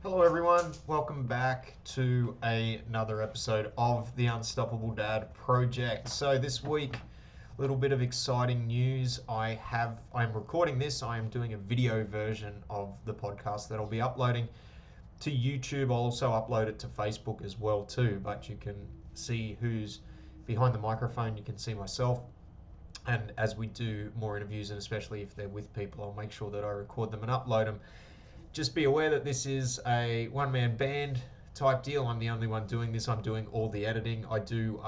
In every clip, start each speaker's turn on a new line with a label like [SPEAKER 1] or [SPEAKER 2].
[SPEAKER 1] Hello, everyone. Welcome back to another episode of the Unstoppable Dad Project. So this week, a little bit of exciting news. I'm recording this. I am doing a video version of the podcast that I'll be uploading to YouTube. I'll also upload it to Facebook as well too. But you can see who's behind the microphone. You can see myself. And as we do more interviews, and especially if they're with people, I'll make sure that I record them and upload them. Just be aware that this is a one-man band type deal. I'm the only one doing this. I'm doing all the editing. I do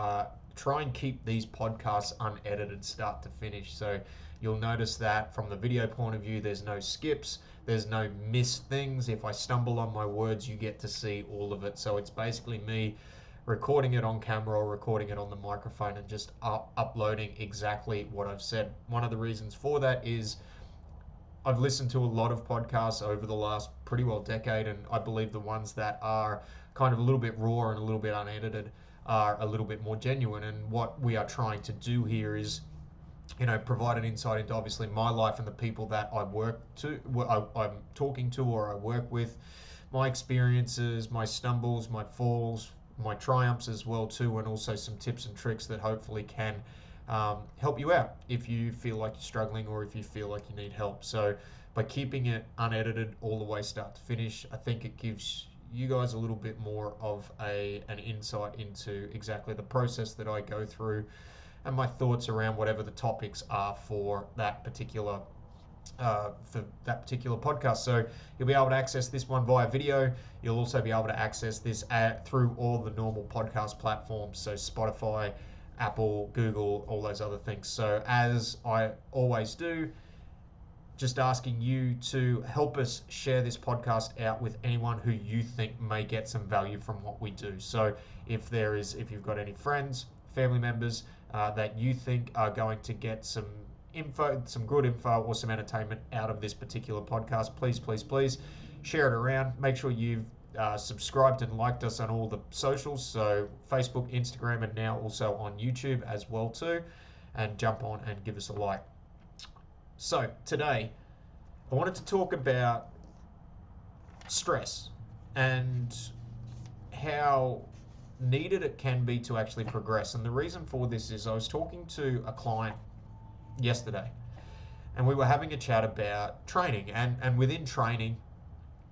[SPEAKER 1] try and keep these podcasts unedited start to finish. So you'll notice that from the video point of view, there's no skips, there's no missed things. If I stumble on my words, you get to see all of it. So it's basically me recording it on camera or recording it on the microphone and just uploading exactly what I've said. One of the reasons for that is I've listened to a lot of podcasts over the last pretty well decade, and I believe the ones that are kind of a little bit raw and a little bit unedited are a little bit more genuine. And what we are trying to do here is, provide an insight into obviously my life and the people that I'm talking to or I work with, my experiences, my stumbles, my falls, my triumphs as well too, and also some tips and tricks that hopefully can help you out if you feel like you're struggling or if you feel like you need help. So by keeping it unedited all the way start to finish, I think it gives you guys a little bit more of an insight into exactly the process that I go through and my thoughts around whatever the topics are for that particular podcast. So you'll be able to access this one via video. You'll also be able to access this through all the normal podcast platforms, so Spotify, Apple, Google, all those other things. So as I always do, just asking you to help us share this podcast out with anyone who you think may get some value from what we do. So if you've got any friends, family members that you think are going to get some good info or some entertainment out of this particular podcast, please share it around. Make sure you've subscribed and liked us on all the socials, so Facebook, Instagram, and now also on YouTube as well too, and jump on and give us a like. So today I wanted to talk about stress and how needed it can be to actually progress. And the reason for this is I was talking to a client yesterday and we were having a chat about training, and within training,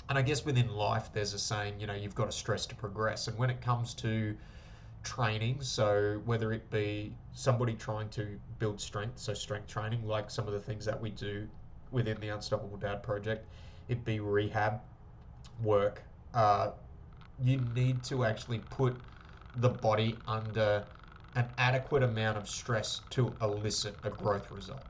[SPEAKER 1] and I guess within life, there's a saying, you've got to stress to progress. And when it comes to training, so whether it be somebody trying to build strength, so strength training, like some of the things that we do within the Unstoppable Dad Project, it be rehab work, you need to actually put the body under an adequate amount of stress to elicit a growth result.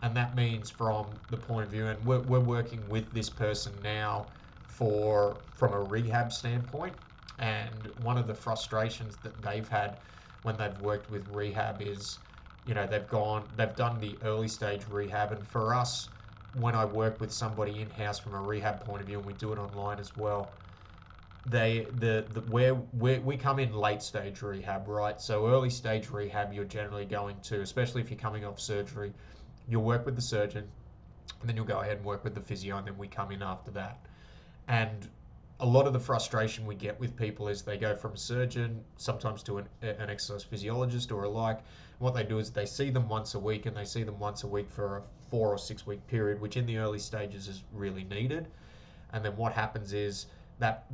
[SPEAKER 1] And that means from the point of view, and we're working with this person now from a rehab standpoint, and one of the frustrations that they've had when they've worked with rehab is, they've done the early stage rehab, and for us, when I work with somebody in-house from a rehab point of view, and we do it online as well, we come in late stage rehab, right? So early stage rehab, you're generally going to, especially if you're coming off surgery, you'll work with the surgeon, and then you'll go ahead and work with the physio, and then we come in after that. And a lot of the frustration we get with people is they go from a surgeon, sometimes to an exercise physiologist or alike. What they do is they see them once a week, and they see them once a week for a 4 or 6 week period, which in the early stages is really needed. And then what happens is that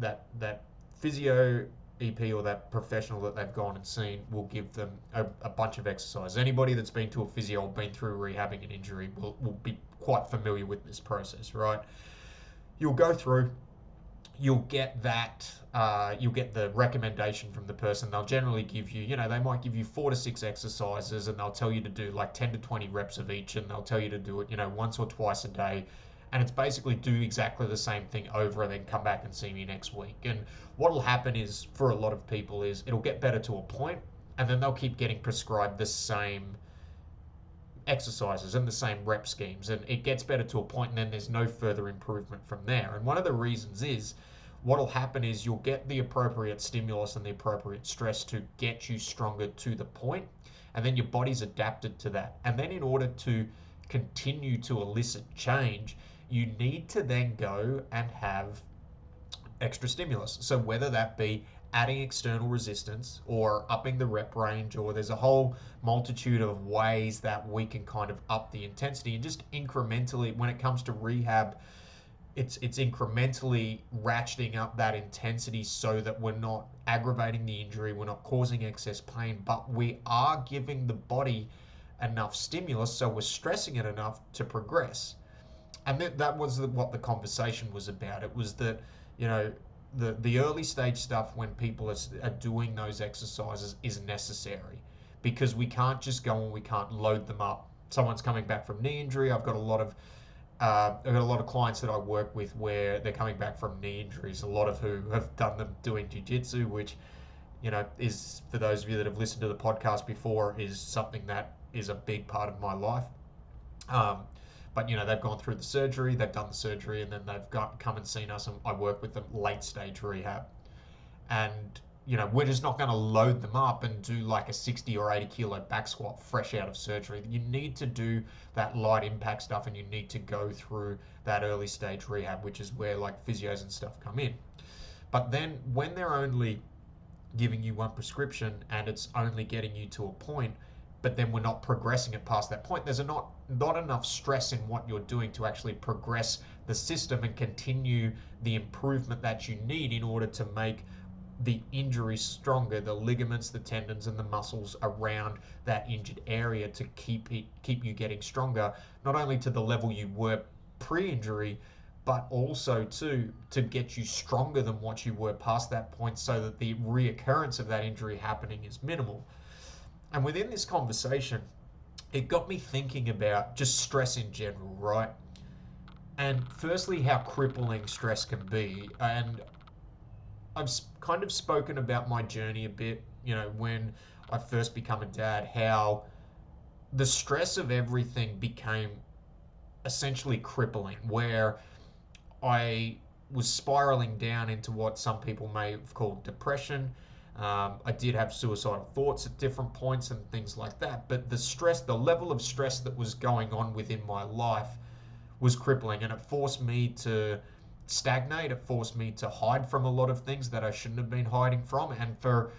[SPEAKER 1] physio EP or that professional that they've gone and seen will give them a bunch of exercise. Anybody that's been to a physio or been through rehabbing an injury will be quite familiar with this process, right? You'll go through, you'll get the recommendation from the person. They'll generally give you, they might give you 4 to 6 exercises, and they'll tell you to do like 10 to 20 reps of each, and they'll tell you to do it, once or twice a day. And it's basically do exactly the same thing over and then come back and see me next week. And what will happen is, for a lot of people, is it'll get better to a point, and then they'll keep getting prescribed the same exercises and the same rep schemes, and it gets better to a point, and then there's no further improvement from there. And one of the reasons is, what'll happen is you'll get the appropriate stimulus and the appropriate stress to get you stronger to the point, and then your body's adapted to that. And then in order to continue to elicit change, you need to then go and have extra stimulus. So whether that be adding external resistance or upping the rep range, or there's a whole multitude of ways that we can kind of up the intensity, and just incrementally when it comes to rehab, it's incrementally ratcheting up that intensity so that we're not aggravating the injury, we're not causing excess pain, but we are giving the body enough stimulus, so we're stressing it enough to progress. And that was what the conversation was about. It was that, you know, the early stage stuff when people are doing those exercises is necessary, because we can't just go and we can't load them up. Someone's coming back from knee injury. I've got a lot of clients that I work with where they're coming back from knee injuries, a lot of who have done them doing jiu-jitsu, which, you know, is, for those of you that have listened to the podcast before, is something that is a big part of my life. But, you know, they've gone through the surgery, they've done the surgery, and then they've come and seen us, and I work with them late stage rehab. And, you know, we're just not going to load them up and do like a 60 or 80 kilo back squat fresh out of surgery. You need to do that light impact stuff, and you need to go through that early stage rehab, which is where like physios and stuff come in. But then when they're only giving you one prescription and it's only getting you to a point, but then we're not progressing it past that point, there's not enough stress in what you're doing to actually progress the system and continue the improvement that you need in order to make the injury stronger, the ligaments, the tendons, and the muscles around that injured area, to keep you getting stronger, not only to the level you were pre-injury, but also to get you stronger than what you were past that point, so that the reoccurrence of that injury happening is minimal. And within this conversation, it got me thinking about just stress in general, right? And firstly, how crippling stress can be. And I've kind of spoken about my journey a bit, you know, when I first become a dad, how the stress of everything became essentially crippling, where I was spiraling down into what some people may have called depression. I did have suicidal thoughts at different points and things like that, but the level of stress that was going on within my life was crippling, and it forced me to stagnate. It forced me to hide from a lot of things that I shouldn't have been hiding from, and for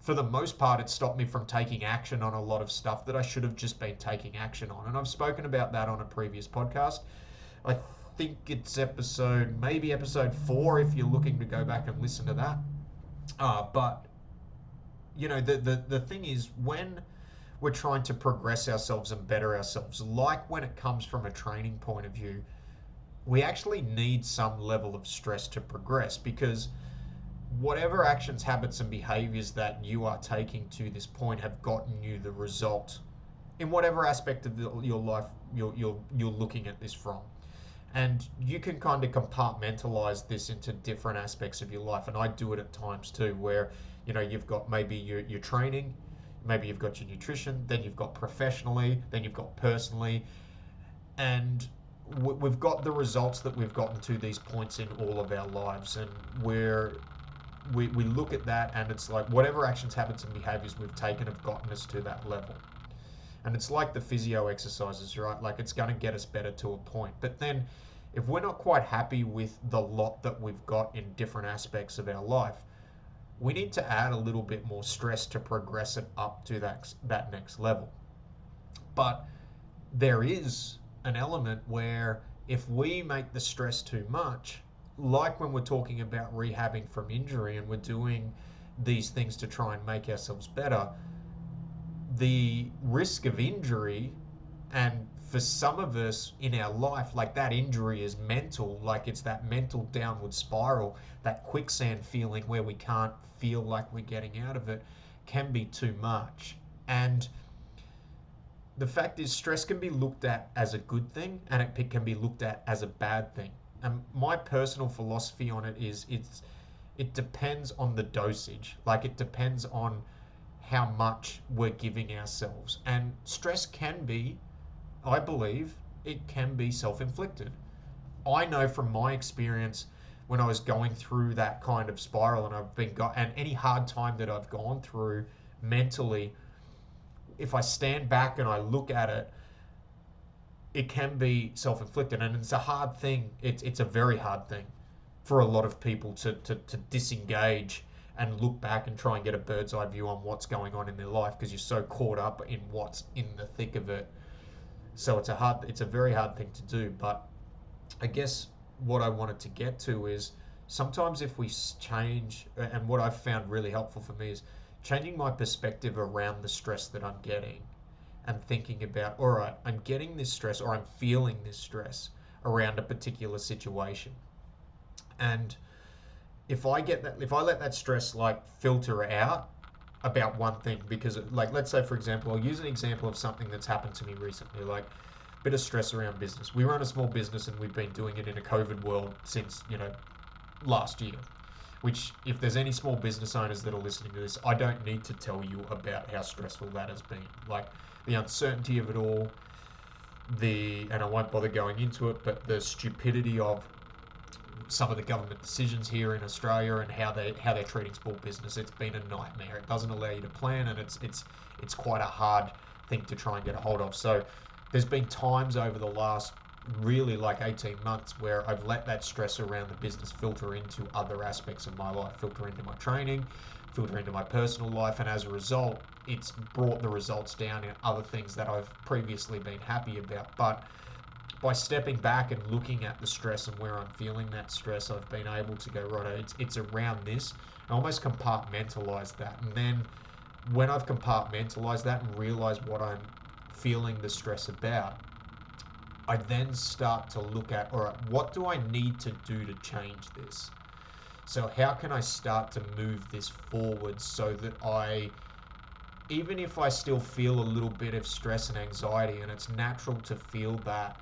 [SPEAKER 1] the most part, it stopped me from taking action on a lot of stuff that I should have just been taking action on. And I've spoken about that on a previous podcast. I think it's maybe episode 4, if you're looking to go back and listen to that. But, you know, the thing is, when we're trying to progress ourselves and better ourselves, like when it comes from a training point of view, we actually need some level of stress to progress, because whatever actions, habits, and behaviors that you are taking to this point have gotten you the result in whatever aspect of your life you're looking at this from. And you can kind of compartmentalize this into different aspects of your life, and I do it at times too, where, you know, you've got maybe your training, maybe you've got your nutrition, then you've got professionally, then you've got personally, and we've got the results that we've gotten to these points in all of our lives, and we look at that, and it's like whatever actions, habits, and behaviors we've taken have gotten us to that level. And it's like the physio exercises, right? Like, it's going to get us better to a point. But then if we're not quite happy with the lot that we've got in different aspects of our life, we need to add a little bit more stress to progress it up to that next level. But there is an element where if we make the stress too much, like when we're talking about rehabbing from injury and we're doing these things to try and make ourselves better, the risk of injury, and for some of us in our life, like, that injury is mental, like it's that mental downward spiral, that quicksand feeling where we can't feel like we're getting out of it, can be too much. And the fact is, stress can be looked at as a good thing, and it can be looked at as a bad thing. And my personal philosophy on it is it depends on the dosage. Like, it depends on how much we're giving ourselves. And stress can be, I believe, it can be self-inflicted. I know from my experience, when I was going through that kind of spiral, and any hard time that I've gone through mentally, if I stand back and I look at it, it can be self-inflicted, and it's a hard thing. It's a very hard thing. for a lot of people to disengage and look back and try and get a bird's eye view on what's going on in their life, because you're so caught up in what's in the thick of it. So it's a very hard thing to do. But I guess what I wanted to get to is, sometimes if we change, and what I've found really helpful for me is changing my perspective around the stress that I'm getting, and thinking about, all right, I'm getting this stress, or I'm feeling this stress around a particular situation. And if I let that stress like filter out about one thing, because like, let's say for example, I'll use an example of something that's happened to me recently, like a bit of stress around business. We run a small business and we've been doing it in a COVID world since, last year. Which, if there's any small business owners that are listening to this, I don't need to tell you about how stressful that has been. Like, the uncertainty of it all, and I won't bother going into it, but the stupidity of some of the government decisions here in Australia, and how they're treating small business. It's been a nightmare. It doesn't allow you to plan, and it's quite a hard thing to try and get a hold of. So there's been times over the last really like 18 months where I've let that stress around the business filter into other aspects of my life, filter into my training, filter into my personal life, and as a result, it's brought the results down in other things that I've previously been happy about. But by stepping back and looking at the stress and where I'm feeling that stress, I've been able to go, right, it's around this, and almost compartmentalize that. And then when I've compartmentalized that and realized what I'm feeling the stress about, I then start to look at, all right, what do I need to do to change this? So how can I start to move this forward so that even if I still feel a little bit of stress and anxiety, and it's natural to feel that,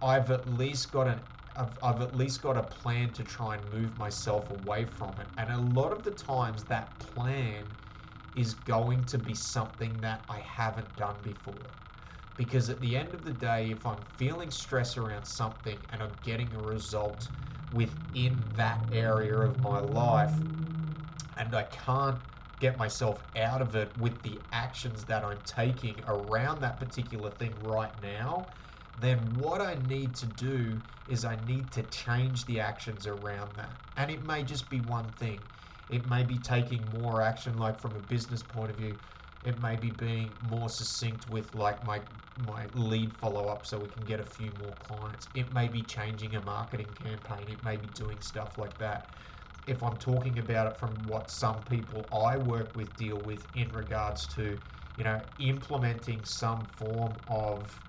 [SPEAKER 1] I've at least got a plan to try and move myself away from it. And a lot of the times that plan is going to be something that I haven't done before. Because at the end of the day, if I'm feeling stress around something and I'm getting a result within that area of my life, and I can't get myself out of it with the actions that I'm taking around that particular thing right now, then what I need to do is I need to change the actions around that. And it may just be one thing. It may be taking more action, like from a business point of view. It may be being more succinct with like my lead follow-up so we can get a few more clients. It may be changing a marketing campaign. It may be doing stuff like that. If I'm talking about it from what some people I work with deal with in regards to, implementing some form of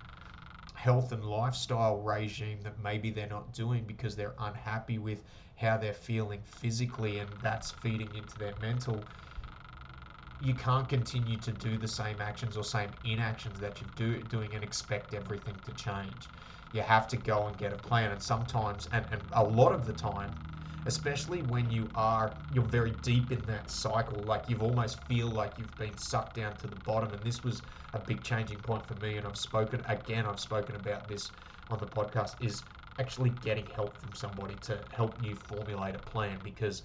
[SPEAKER 1] health and lifestyle regime that maybe they're not doing because they're unhappy with how they're feeling physically, and that's feeding into their mental. You can't continue to do the same actions or same inactions that you're doing and expect everything to change. You have to go and get a plan. And sometimes, and a lot of the time, especially when you're very deep in that cycle, like you've almost feel like you've been sucked down to the bottom. And this was a big changing point for me. And I've spoken about this on the podcast, is actually getting help from somebody to help you formulate a plan. Because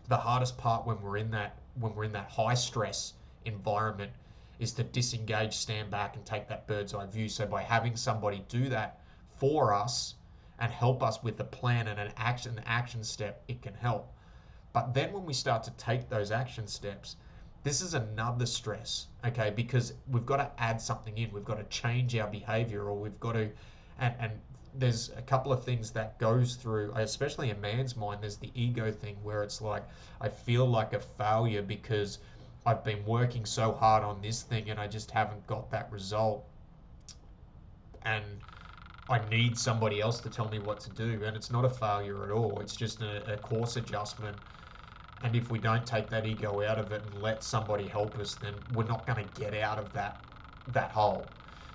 [SPEAKER 1] the hardest part when we're in that high stress environment is to disengage, stand back, and take that bird's eye view. So by having somebody do that for us and help us with a plan and an action step, it can help. But then when we start to take those action steps, this is another stress, okay? Because we've got to add something in. We've got to change our behavior, or we've got to, and there's a couple of things that goes through, especially in man's mind. There's the ego thing where it's like, I feel like a failure because I've been working so hard on this thing and I just haven't got that result. And I need somebody else to tell me what to do. And it's not a failure at all. It's just a course adjustment. And if we don't take that ego out of it and let somebody help us, then we're not going to get out of that hole.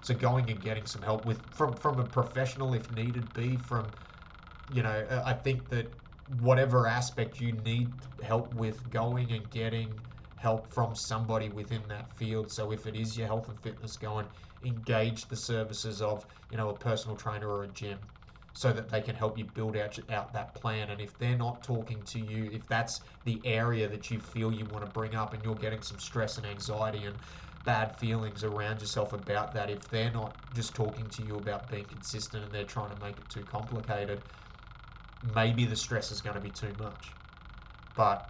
[SPEAKER 1] So going and getting some help from a professional if needed be, I think that whatever aspect you need help with, going and getting help from somebody within that field. So if it is your health and fitness, go and engage the services of, a personal trainer or a gym, so that they can help you build out that plan. And if they're not talking to you, if that's the area that you feel you want to bring up and you're getting some stress and anxiety and bad feelings around yourself about that, if they're not just talking to you about being consistent and they're trying to make it too complicated, maybe the stress is going to be too much, but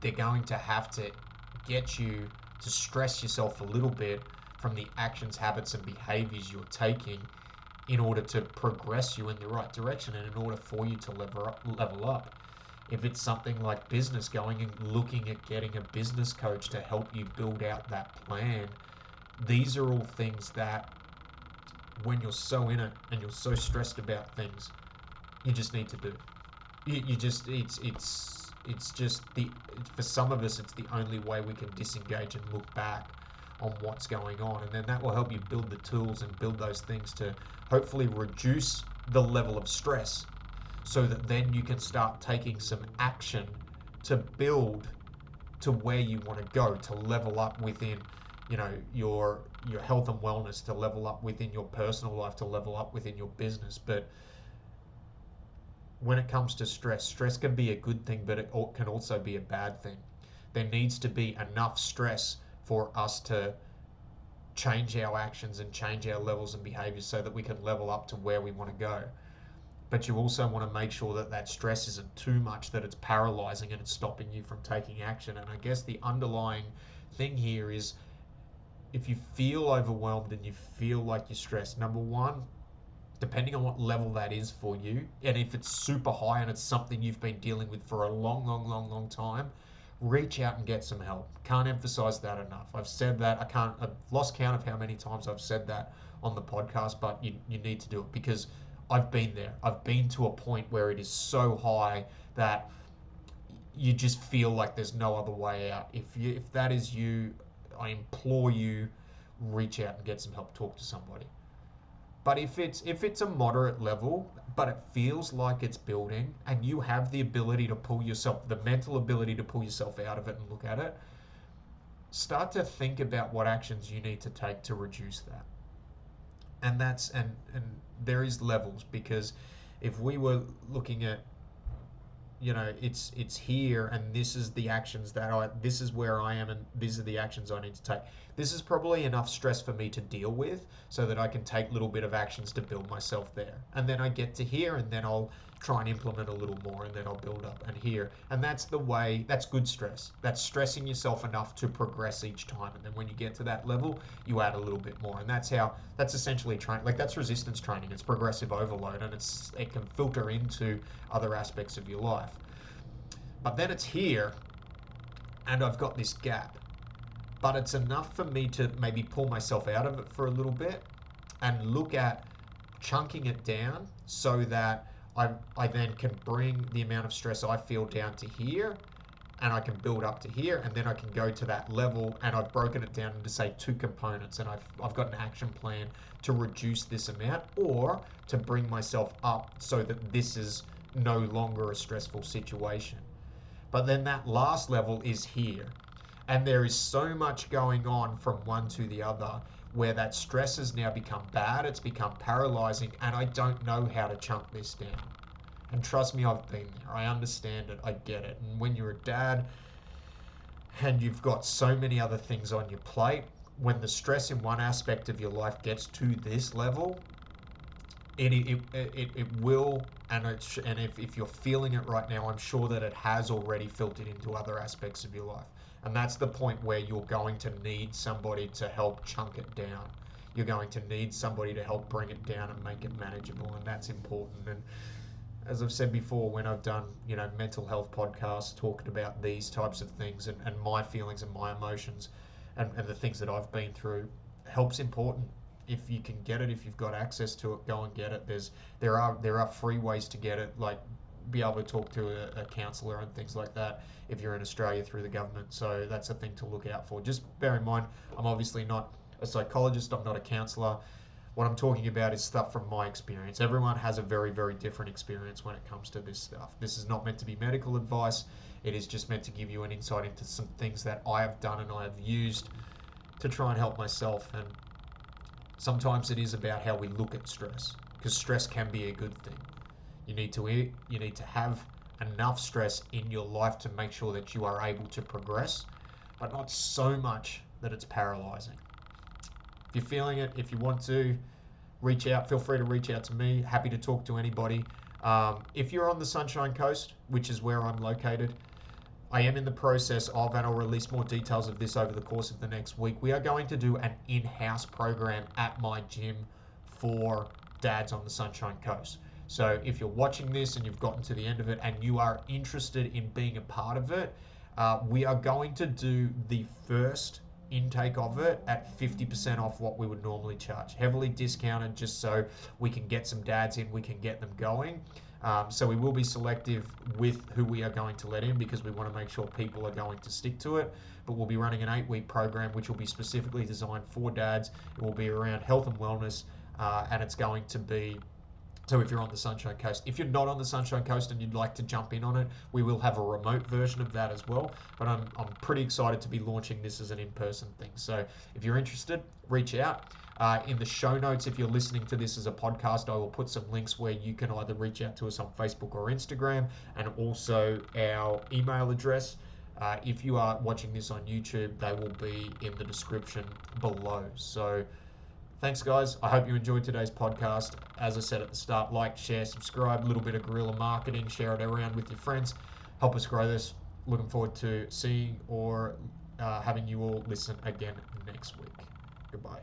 [SPEAKER 1] they're going to have to get you to stress yourself a little bit from the actions, habits, and behaviors you're taking in order to progress you in the right direction and in order for you to level up. If it's something like business, going and looking at getting a business coach to help you build out that plan, these are all things that when you're so in it and you're so stressed about things, you just need to do. You just, it's just for some of us, it's the only way we can disengage and look back on what's going on, and then that will help you build the tools and build those things to hopefully reduce the level of stress, so that then you can start taking some action to build to where you want to go, to level up within, your health and wellness, to level up within your personal life, to level up within your business. But when it comes to stress can be a good thing, but it can also be a bad thing. There needs to be enough stress for us to change our actions and change our levels and behaviors so that we can level up to where we want to go. But you also want to make sure that that stress isn't too much that it's paralyzing and it's stopping you from taking action. And I guess the underlying thing here is, if you feel overwhelmed and you feel like you're stressed, number one, depending on what level that is for you, and if it's super high and it's something you've been dealing with for a long time, reach out and get some help. Can't emphasize that enough. I've said that. I've lost count of how many times I've said that on the podcast, but you need to do it, because I've been there. I've been to a point where it is so high that you just feel like there's no other way out. If that is you, I implore you, reach out and get some help. Talk to somebody. But if it's a moderate level, but it feels like it's building, and you have the ability to pull yourself, the mental ability to pull yourself out of it and look at it, start to think about what actions you need to take to reduce that. And there is levels, because if we were looking at, it's here, and this is the actions this is where I am, and these are the actions I need to take. This is probably enough stress for me to deal with, so that I can take little bit of actions to build myself there. And then I get to here, and then I'll try and implement a little more, and then I'll build up and here. And that's good stress. That's stressing yourself enough to progress each time. And then when you get to that level, you add a little bit more. And that's essentially training. Like, that's resistance training. It's progressive overload, and it can filter into other aspects of your life. But then it's here, and I've got this gap. But it's enough for me to maybe pull myself out of it for a little bit and look at chunking it down, so that I then can bring the amount of stress I feel down to here, and I can build up to here, and then I can go to that level, and I've broken it down into, say, 2 components, and I've got an action plan to reduce this amount, or to bring myself up so that this is no longer a stressful situation. But then that last level is here. And there is so much going on from one to the other, where that stress has now become bad, it's become paralyzing, and I don't know how to chunk this down. And trust me, I've been there. I understand it. I get it. And when you're a dad and you've got so many other things on your plate, when the stress in one aspect of your life gets to this level, it will, and if you're feeling it right now, I'm sure that it has already filtered into other aspects of your life. And that's the point where you're going to need somebody to help chunk it down. You're going to need somebody to help bring it down and make it manageable, and that's important. And as I've said before, when I've done, mental health podcasts talking about these types of things, and my feelings and my emotions and the things that I've been through, help's important. If you can get it, if you've got access to it, go and get it. There are free ways to get it, like be able to talk to a counsellor and things like that if you're in Australia through the government. So that's a thing to look out for. Just bear in mind, I'm obviously not a psychologist, I'm not a counsellor. What I'm talking about is stuff from my experience. Everyone has a very, very different experience when it comes to this stuff. This is not meant to be medical advice. It is just meant to give you an insight into some things that I have done and I have used to try and help myself. And sometimes it is about how we look at stress, because stress can be a good thing. You need to have enough stress in your life to make sure that you are able to progress, but not so much that it's paralyzing. If you're feeling it, if you want to reach out, feel free to reach out to me. Happy to talk to anybody. If you're on the Sunshine Coast, which is where I'm located, I am in the process of, and I'll release more details of this over the course of the next week. We are going to do an in-house program at my gym for dads on the Sunshine Coast. So if you're watching this and you've gotten to the end of it and you are interested in being a part of it, we are going to do the first intake of it at 50% off what we would normally charge. Heavily discounted just so we can get some dads in, we can get them going. So we will be selective with who we are going to let in because we want to make sure people are going to stick to it. But we'll be running an 8-week program which will be specifically designed for dads. It will be around health and wellness, and it's going to be, so if you're on the Sunshine Coast. If you're not on the Sunshine Coast and you'd like to jump in on it, we will have a remote version of that as well. But I'm pretty excited to be launching this as an in-person thing. So if you're interested, reach out. In the show notes, if you're listening to this as a podcast, I will put some links where you can either reach out to us on Facebook or Instagram, and also our email address. If you are watching this on YouTube, they will be in the description below. So thanks, guys. I hope you enjoyed today's podcast. As I said at the start, like, share, subscribe, a little bit of guerrilla marketing, share it around with your friends. Help us grow this. Looking forward to seeing or having you all listen again next week. Goodbye.